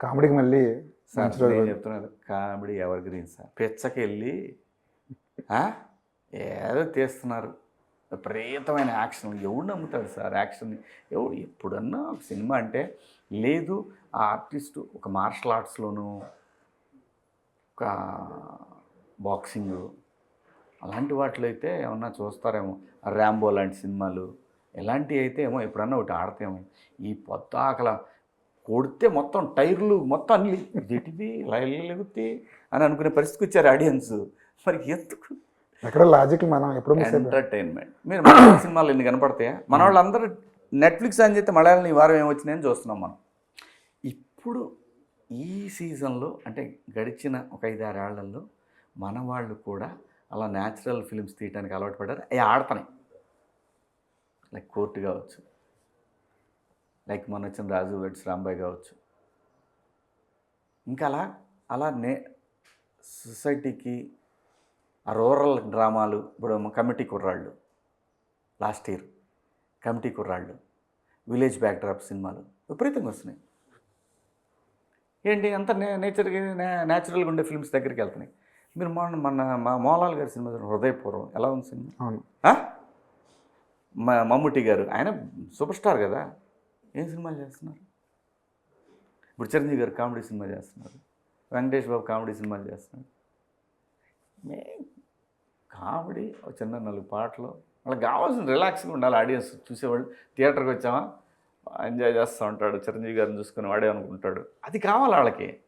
కామెడీకి మళ్ళీ సార్ మంచి రోజు. నేను చెప్తున్నాను, కామెడీ ఎవర్ గ్రీన్ సార్. పిచ్చకెళ్ళి ఏదో తీస్తున్నారు, విపరీతమైన యాక్షన్. ఎవడు నమ్ముతాడు సార్ యాక్షన్? ఎవడు ఎప్పుడన్నా ఒక సినిమా అంటే లేదు, ఆ ఆర్టిస్టు ఒక మార్షల్ ఆర్ట్స్లోనూ, ఒక బాక్సింగ్ అలాంటి వాటిలో అయితే ఏమన్నా చూస్తారేమో. ర్యాంబో లాంటి సినిమాలు ఎలాంటివి అయితే ఏమో ఎప్పుడన్నా ఒకటి ఆడతామో. ఈ పొద్దాకల కొడితే మొత్తం టైర్లు మొత్తం అన్ని ఇదేంటిది లెగుతి అని అనుకునే పరిస్థితికి వచ్చారు ఆడియన్స్. మరి ఎందుకు? ఎక్కడ లాజిక్ మనం ఎప్పుడు మిస్ అయిపోయాం. ఎంటర్టైన్మెంట్. మీరు మలయాళం సినిమాలు ఎన్ని కనపడతాయా? మన వాళ్ళందరూ నెట్ఫ్లిక్స్ అని చెప్తే మలయాళం ఈ వారం ఏమొచ్చినాయని చూస్తున్నాం మనం. ఇప్పుడు ఈ సీజన్లో అంటే గడిచిన ఒక 5-6 ఏళ్లలో మన వాళ్ళు కూడా అలా న్యాచురల్ ఫిల్మ్స్ తీయడానికి అలవాటు పడ్డారు. అవి ఆడుతున్నాయి. లైక్ కోర్టు కావచ్చు, లైక్ మొన్న వచ్చిన రాజు వెడ్స్ రాంబాయ్ కావచ్చు. ఇంకా అలా సొసైటీకి ఆ రూరల్ డ్రామాలు, ఇప్పుడు కమిటీ కుర్రాళ్ళు, లాస్ట్ ఇయర్ కమిటీ కుర్రాళ్ళు, విలేజ్ బ్యాక్డ్రాప్ సినిమాలు విపరీతంగా వస్తున్నాయి. ఏంటి అంత న్యాచురల్గా ఉండే ఫిల్మ్స్ దగ్గరికి వెళ్తున్నాయి. మీరు మా మోహన్లాల్ గారి సినిమా హృదయపూర్వం ఎలా ఉంది సినిమా? అవును. మమ్ముట్టి గారు ఆయన సూపర్ స్టార్ కదా, ఏం సినిమాలు చేస్తున్నారు? ఇప్పుడు చిరంజీవి గారు కామెడీ సినిమా చేస్తున్నారు, వెంకటేష్ బాబు కామెడీ సినిమాలు చేస్తున్నారు. కామెడీ ఒక చిన్న 4 పాటలు, వాళ్ళకి కావాల్సిన రిలాక్స్గా ఉండాలి. ఆడియన్స్ చూసేవాళ్ళు థియేటర్కి వచ్చామా ఎంజాయ్ చేస్తూ ఉంటాడు, చిరంజీవి గారిని చూసుకుని వాడే అనుకుంటాడు. అది కావాలి వాళ్ళకి.